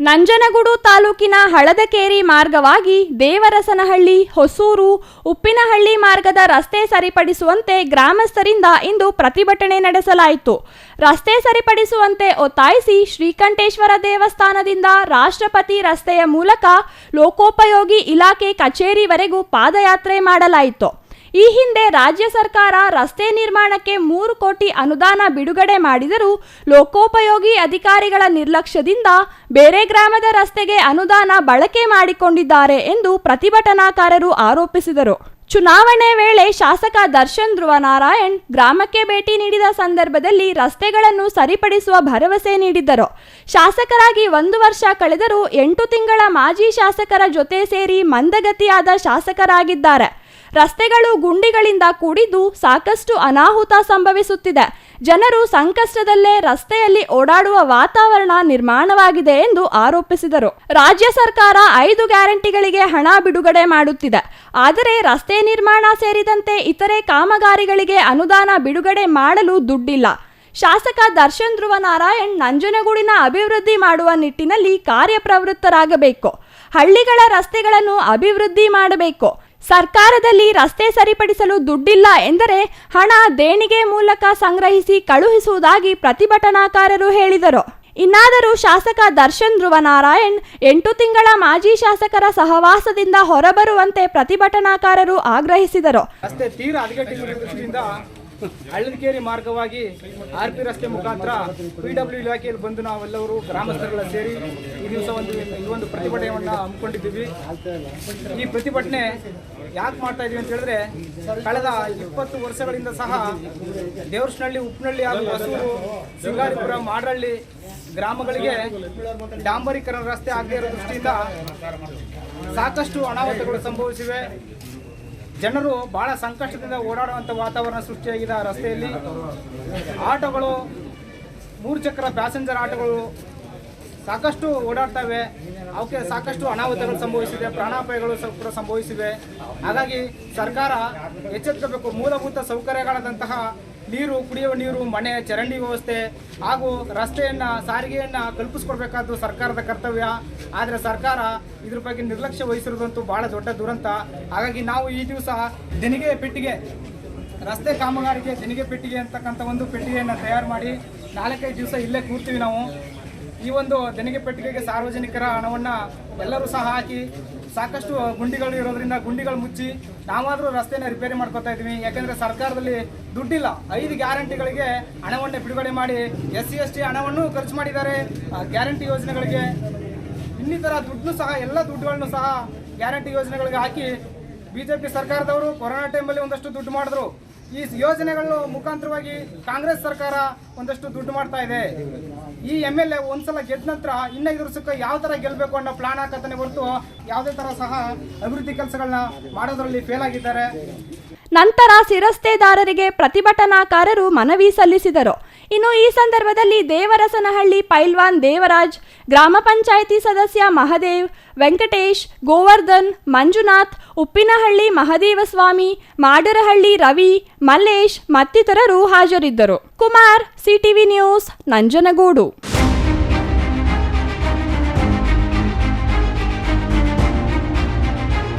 ನಂಜನಗೂಡು ತಾಲೂಕಿನ ಹಳದಕೇರಿ ಮಾರ್ಗವಾಗಿ ದೇವರಸನಹಳ್ಳಿ, ಹೊಸೂರು, ಉಪ್ಪಿನಹಳ್ಳಿ ಮಾರ್ಗದ ರಸ್ತೆ ಸರಿಪಡಿಸುವಂತೆ ಗ್ರಾಮಸ್ಥರಿಂದ ಇಂದು ಪ್ರತಿಭಟನೆ ನಡೆಸಲಾಯಿತು. ರಸ್ತೆ ಸರಿಪಡಿಸುವಂತೆ ಒತ್ತಾಯಿಸಿ ಶ್ರೀಕಂಠೇಶ್ವರ ದೇವಸ್ಥಾನದಿಂದ ರಾಷ್ಟ್ರಪತಿ ರಸ್ತೆಯ ಮೂಲಕ ಲೋಕೋಪಯೋಗಿ ಇಲಾಖೆ ಕಚೇರಿವರೆಗೂ ಪಾದಯಾತ್ರೆ ಮಾಡಲಾಯಿತು. ಈ ಹಿಂದೆ ರಾಜ್ಯ ಸರ್ಕಾರ ರಸ್ತೆ ನಿರ್ಮಾಣಕ್ಕೆ 3 ಕೋಟಿ ಅನುದಾನ ಬಿಡುಗಡೆ ಮಾಡಿದರೂ ಲೋಕೋಪಯೋಗಿ ಅಧಿಕಾರಿಗಳ ನಿರ್ಲಕ್ಷ್ಯದಿಂದ ಬೇರೆ ಗ್ರಾಮದ ರಸ್ತೆಗೆ ಅನುದಾನ ಬಳಕೆ ಮಾಡಿಕೊಂಡಿದ್ದಾರೆ ಎಂದು ಪ್ರತಿಭಟನಾಕಾರರು ಆರೋಪಿಸಿದರು. ಚುನಾವಣೆ ವೇಳೆ ಶಾಸಕ ದರ್ಶನ್ ಧ್ರುವನಾರಾಯಣ್ ಗ್ರಾಮಕ್ಕೆ ಭೇಟಿ ನೀಡಿದ ಸಂದರ್ಭದಲ್ಲಿ ರಸ್ತೆಗಳನ್ನು ಸರಿಪಡಿಸುವ ಭರವಸೆ ನೀಡಿದ್ದರು. ಶಾಸಕರಾಗಿ 1 ವರ್ಷ ಕಳೆದರೂ 8 ತಿಂಗಳ ಮಾಜಿ ಶಾಸಕರ ಜೊತೆ ಸೇರಿ ಮಂದಗತಿಯಾದ ಶಾಸಕರಾಗಿದ್ದಾರೆ. ರಸ್ತೆಗಳು ಗುಂಡಿಗಳಿಂದ ಕೂಡಿದ್ದು ಸಾಕಷ್ಟು ಅನಾಹುತ ಸಂಭವಿಸುತ್ತಿದೆ. ಜನರು ಸಂಕಷ್ಟದಲ್ಲೇ ರಸ್ತೆಯಲ್ಲಿ ಓಡಾಡುವ ವಾತಾವರಣ ನಿರ್ಮಾಣವಾಗಿದೆ ಎಂದು ಆರೋಪಿಸಿದರು. ರಾಜ್ಯ ಸರ್ಕಾರ 5 ಗ್ಯಾರಂಟಿಗಳಿಗೆ ಹಣ ಬಿಡುಗಡೆ ಮಾಡುತ್ತಿದೆ. ಆದರೆ ರಸ್ತೆ ನಿರ್ಮಾಣ ಸೇರಿದಂತೆ ಇತರೆ ಕಾಮಗಾರಿಗಳಿಗೆ ಅನುದಾನ ಬಿಡುಗಡೆ ಮಾಡಲು ದುಡ್ಡಿಲ್ಲ. ಶಾಸಕ ದರ್ಶನ್ ಧ್ರುವನಾರಾಯಣ್ ನಂಜನಗೂಡಿನ ಅಭಿವೃದ್ಧಿ ಮಾಡುವ ನಿಟ್ಟಿನಲ್ಲಿ ಕಾರ್ಯಪ್ರವೃತ್ತರಾಗಬೇಕು. ಹಳ್ಳಿಗಳ ರಸ್ತೆಗಳನ್ನು ಅಭಿವೃದ್ಧಿ ಮಾಡಬೇಕು. ಸರ್ಕಾರದಲ್ಲಿ ರಸ್ತೆ ಸರಿಪಡಿಸಲು ದುಡ್ಡಿಲ್ಲ ಎಂದರೆ ಹಣ ದೇಣಿಗೆ ಮೂಲಕ ಸಂಗ್ರಹಿಸಿ ಕಳುಹಿಸುವುದಾಗಿ ಪ್ರತಿಭಟನಾಕಾರರು ಹೇಳಿದರು. ಇನ್ನಾದರೂ ಶಾಸಕ ದರ್ಶನ್ ಧ್ರುವನಾರಾಯಣ್ 8 ತಿಂಗಳ ಮಾಜಿ ಶಾಸಕರ ಸಹವಾಸದಿಂದ ಹೊರಬರುವಂತೆ ಪ್ರತಿಭಟನಾಕಾರರು ಆಗ್ರಹಿಸಿದರು. ಹಳ್ಳದಕೇರಿ ಮಾರ್ಗವಾಗಿ RP ರಸ್ತೆ ಮುಖಾಂತರ PW ಇಲಾಖೆಯಲ್ಲಿ ಬಂದು ನಾವೆಲ್ಲರೂ ಗ್ರಾಮಸ್ಥರುಗಳ ಸೇರಿ ಈ ದಿವಸ ಒಂದು ಪ್ರತಿಭಟನೆಯನ್ನು ಹಮ್ಮಿಕೊಂಡಿದ್ದೀವಿ. ಈ ಪ್ರತಿಭಟನೆ ಯಾಕೆ ಮಾಡ್ತಾ ಇದೀವಿ ಅಂತ ಹೇಳಿದ್ರೆ, ಕಳೆದ 20 ವರ್ಷಗಳಿಂದ ಸಹ ದೇವರಸನಹಳ್ಳಿ, ಉಪ್ಪಿನಹಳ್ಳಿ ಹಾಗೂ ಹೊಸೂರು, ಸಿಂಗಾರಿಪುರ, ಮಾಡಹಳ್ಳಿ ಗ್ರಾಮಗಳಿಗೆ ಡಾಂಬರೀಕರಣ ರಸ್ತೆ ಆಗದೇ ಇರೋ ದೃಷ್ಟಿಯಿಂದ ಸಾಕಷ್ಟು ಅನಾಹುತಗಳು ಸಂಭವಿಸಿವೆ. ಜನರು ಬಹಳ ಸಂಕಷ್ಟದಿಂದ ಓಡಾಡುವಂಥ ವಾತಾವರಣ ಸೃಷ್ಟಿಯಾಗಿದೆ. ಆ ರಸ್ತೆಯಲ್ಲಿ ಆಟೋಗಳು, 3 ಚಕ್ರ ಪ್ಯಾಸೆಂಜರ್ ಆಟೋಗಳು ಸಾಕಷ್ಟು ಓಡಾಡ್ತವೆ. ಅವಕ್ಕೆ ಸಾಕಷ್ಟು ಅನಾಹುತಗಳು ಸಂಭವಿಸಿದೆ, ಪ್ರಾಣಾಪಾಯಗಳು ಕೂಡ ಸಂಭವಿಸಿವೆ. ಹಾಗಾಗಿ ಸರ್ಕಾರ ಎಚ್ಚೆತ್ತಬೇಕು. ಮೂಲಭೂತ ಸೌಕರ್ಯಗಳಾದಂತಹ ನೀರು, ಕುಡಿಯುವ ನೀರು, ಮನೆ, ಚರಂಡಿ ವ್ಯವಸ್ಥೆ ಹಾಗೂ ರಸ್ತೆಯನ್ನು, ಸಾರಿಗೆಯನ್ನು ಕಲ್ಪಿಸ್ಕೊಡ್ಬೇಕಾದ್ದು ಸರ್ಕಾರದ ಕರ್ತವ್ಯ. ಆದರೆ ಸರ್ಕಾರ ಇದ್ರ ಬಗ್ಗೆ ನಿರ್ಲಕ್ಷ್ಯ ವಹಿಸಿರೋದಂತೂ ಬಹಳ ದೊಡ್ಡ ದುರಂತ. ಹಾಗಾಗಿ ನಾವು ಈ ದಿವಸ ದೇಣಿಗೆ ಪೆಟ್ಟಿಗೆ, ರಸ್ತೆ ಕಾಮಗಾರಿಗೆ ದೇಣಿಗೆ ಪೆಟ್ಟಿಗೆ ಅಂತಕ್ಕಂಥ ಒಂದು ಪೆಟ್ಟಿಗೆಯನ್ನು ತಯಾರು ಮಾಡಿ 4-5 ದಿವಸ ಇಲ್ಲೇ ಕೂರ್ತೀವಿ ನಾವು. ಈ ಒಂದು ದೇಣಿಗೆ ಪೆಟ್ಟಿಗೆಗೆ ಸಾರ್ವಜನಿಕರ ಹಣವನ್ನು ಎಲ್ಲರೂ ಸಹ ಹಾಕಿ, ಸಾಕಷ್ಟು ಗುಂಡಿಗಳು ಇರೋದ್ರಿಂದ ಗುಂಡಿಗಳು ಮುಚ್ಚಿ ನಾವಾದರೂ ರಸ್ತೆನ ರಿಪೇರಿ ಮಾಡ್ಕೊತಾ ಇದ್ದೀವಿ. ಯಾಕೆಂದರೆ ಸರ್ಕಾರದಲ್ಲಿ ದುಡ್ಡಿಲ್ಲ. 5 ಗ್ಯಾರಂಟಿಗಳಿಗೆ ಹಣವನ್ನೇ ಬಿಡುಗಡೆ ಮಾಡಿ SC/ST ಹಣವನ್ನು ಖರ್ಚು ಮಾಡಿದ್ದಾರೆ. ಗ್ಯಾರಂಟಿ ಯೋಜನೆಗಳಿಗೆ ಇನ್ನಿತರ ದುಡ್ಡು ಸಹ, ಎಲ್ಲ ದುಡ್ಡುಗಳನ್ನು ಸಹ ಗ್ಯಾರಂಟಿ ಯೋಜನೆಗಳಿಗೆ ಹಾಕಿ BJP ಸರ್ಕಾರದವರು ಕೊರೋನಾ ಟೈಮಲ್ಲಿ ಒಂದಷ್ಟು ದುಡ್ಡು ಮಾಡಿದ್ರು. ಈ ಯೋಜನೆಗಳ ಮುಖಾಂತರವಾಗಿ ಕಾಂಗ್ರೆಸ್ ಸರ್ಕಾರ ಒಂದಷ್ಟು ದುಡ್ಡು ಮಾಡ್ತಾ ಇದೆ. ಈ MLA ಒಂದ್ಸಲ ಗೆದ್ದ ನಂತರ 5 ವರ್ಷಕ್ಕೆ ಯಾವ ಥರ ಗೆಲ್ಲಬೇಕು ಅನ್ನೋ ಪ್ಲಾನ್ ಹಾಕತಾನೆ ಹೊರತು ಯಾವುದೇ ಥರ ಸಹ ಅಭಿವೃದ್ಧಿ ಕೆಲಸಗಳನ್ನ ಮಾಡೋದ್ರಲ್ಲಿ ಫೇಲ್ ಆಗಿದ್ದಾರೆ. ನಂತರ ಶಿರಸ್ತೆದಾರರಿಗೆ ಪ್ರತಿಭಟನಾಕಾರರು ಮನವಿ ಸಲ್ಲಿಸಿದರು. ಇನ್ನು ಈ ಸಂದರ್ಭದಲ್ಲಿ ದೇವರಸನಹಳ್ಳಿ ಪೈಲ್ವಾನ್ ದೇವರಾಜ್, ಗ್ರಾಮ ಪಂಚಾಯಿತಿ ಸದಸ್ಯ ಮಹದೇವ್, ವೆಂಕಟೇಶ್, ಗೋವರ್ಧನ್, ಮಂಜುನಾಥ್, ಉಪ್ಪಿನಹಳ್ಳಿ ಮಹದೇವಸ್ವಾಮಿ, ಮಾಡರಹಳ್ಳಿ ರವಿ, ಮಲ್ಲೇಶ್ ಮತ್ತಿತರರು ಹಾಜರಿದ್ದರು. Kumar, CTV news, Nanjangud.